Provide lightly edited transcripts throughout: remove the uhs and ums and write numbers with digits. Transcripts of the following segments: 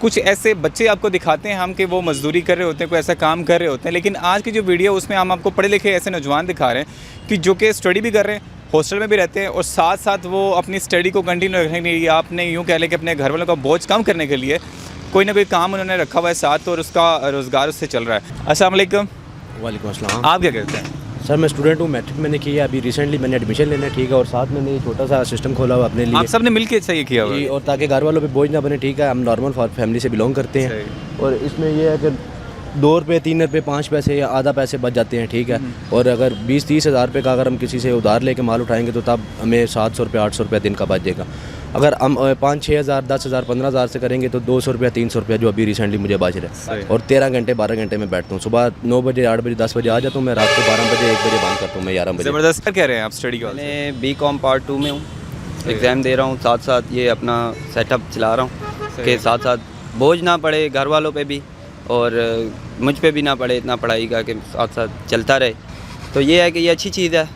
कुछ ऐसे बच्चे आपको दिखाते हैं हम कि वो मजदूरी कर रहे होते हैं, कोई ऐसा काम कर रहे होते हैं, लेकिन आज की जो वीडियो उसमें हम आपको पढ़े लिखे ऐसे नौजवान दिखा रहे हैं कि जो कि स्टडी भी कर रहे हैं, हॉस्टल में भी रहते हैं और साथ साथ वो अपनी स्टडी को कंटिन्यू रखने के लिए, आपने यूँ कह लें कि अपने घर वालों का बोझ कम करने के लिए कोई ना कोई काम उन्होंने रखा हुआ है साथ, और उसका रोज़गार उससे चल रहा है। अस्सलाम वालेकुम। वालेकुम अस्सलाम। आप क्या करते हैं? सर मैं स्टूडेंट हूँ, मैट्रिक मैंने किया, अभी रिसेंटली मैंने एडमिशन लेना है, ठीक है, और साथ में मैंने छोटा सा सिस्टम खोला हुआ अपने लिए। आप सब ने मिल के अच्छा ये किया हुआ है? और ताकि घर वालों पे बोझ ना बने, ठीक है, हम नॉर्मल फैमिली से बिलोंग करते हैं। और इसमें यह है कि 2 रुपये 3 रुपये 5 पैसे या आधा पैसे बच जाते हैं, ठीक है। और अगर 20-30 हज़ार रुपये का अगर हम किसी से उधार लेके माल उठाएंगे तो तब हमें 700 रुपये 800 रुपये दिन का बच जाएगा। अगर हम 5-6 हज़ार 10 हज़ार 15 हज़ार से करेंगे तो 200 रुपया 300 रुपया जो अभी रिसेंटली मुझे बच रहा है। और 13 घंटे 12 घंटे में बैठता हूँ, सुबह 9 बजे 8 बजे 10 बजे आ जाता हूँ मैं, रात को 12 बजे 1 बजे बंद करता हूँ मैं 11 बजे। ज़बरदस्त। क्या कह रहे हैं आप स्टडी का? मैं BCom पार्ट 2 में हूँ, एग्ज़ाम दे रहा हूँ, साथ साथ ये अपना सेटअप चला रहा हूँ कि साथ साथ बोझ ना पड़े घर वालों पे भी और मुझ पे भी ना पड़े इतना पढ़ाई का, कि साथ साथ चलता रहे। तो ये है कि ये अच्छी चीज़ है,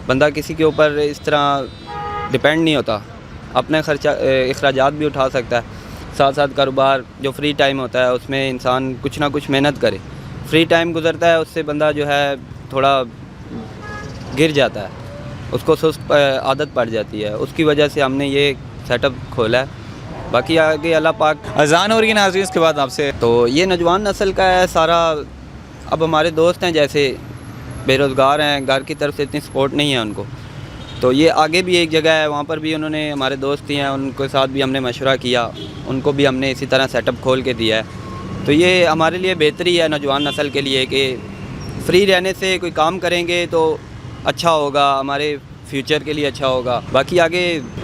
बंदा किसी के ऊपर इस तरह डिपेंड नहीं होता, अपने खर्चा अखराजात भी उठा सकता है। साथ साथ कारोबार जो फ्री टाइम होता है उसमें इंसान कुछ ना कुछ मेहनत करे, फ्री टाइम गुजरता है उससे बंदा जो है थोड़ा गिर जाता है, उसको सुस्त आदत पड़ जाती है, उसकी वजह से हमने ये सेटअप खोला है। बाकी आगे अल्लाह पाक। अजान हो रही है नाज़रीन इसके बाद आपसे। तो ये नौजवान नस्ल का है सारा। अब हमारे दोस्त हैं जैसे बेरोज़गार हैं, घर की तरफ से इतनी सपोर्ट नहीं है उनको, तो ये आगे भी एक जगह है, वहाँ पर भी उन्होंने, हमारे दोस्त ही हैं, उनके साथ भी हमने मशवरा किया, उनको भी हमने इसी तरह सेटअप खोल के दिया है। तो ये हमारे लिए बेहतरी है नौजवान नस्ल के लिए कि फ्री रहने से कोई काम करेंगे तो अच्छा होगा, हमारे फ्यूचर के लिए अच्छा होगा। बाकी आगे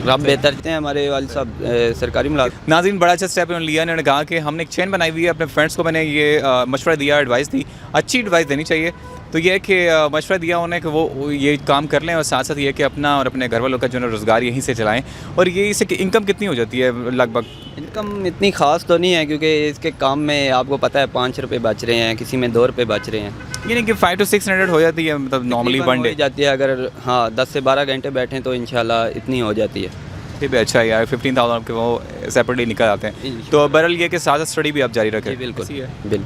रब बेहतर हैं। हमारे वालिद साहब सरकारी मुलाजिम। नाज़रीन बड़ा अच्छा स्टेप उन्होंने लिया, उन्होंने कहा कि हमने एक चेन बनाई हुई है, अपने फ्रेंड्स को मैंने ये मशवरा दिया, एडवाइस दी, अच्छी एडवाइस देनी चाहिए। तो ये है कि मशवरा दिया उन्हें कि वो ये काम कर लें और साथ साथ ये कि अपना और अपने घर वालों का जो है रोज़गार यहीं से चलाएं। और ये इससे इनकम कितनी हो जाती है लगभग? इनकम इतनी ख़ास तो नहीं है क्योंकि इसके काम में आपको पता है 5 रुपये बच रहे हैं, किसी में 2 रुपये बच रहे हैं, यानी कि 500 to 600 हो जाती है, मतलब नॉर्मली वन डे जाती है। अगर हाँ 10 से 12 घंटे बैठें तो इंशाल्लाह इतनी हो जाती है। फिर भी अच्छा है यार, 15,000 आपके वो सेपरेटली निकल आते हैं। तो बहरहाल ये कि साथ स्टडी भी आप जारी रखें। बिल्कुल बिल्कुल।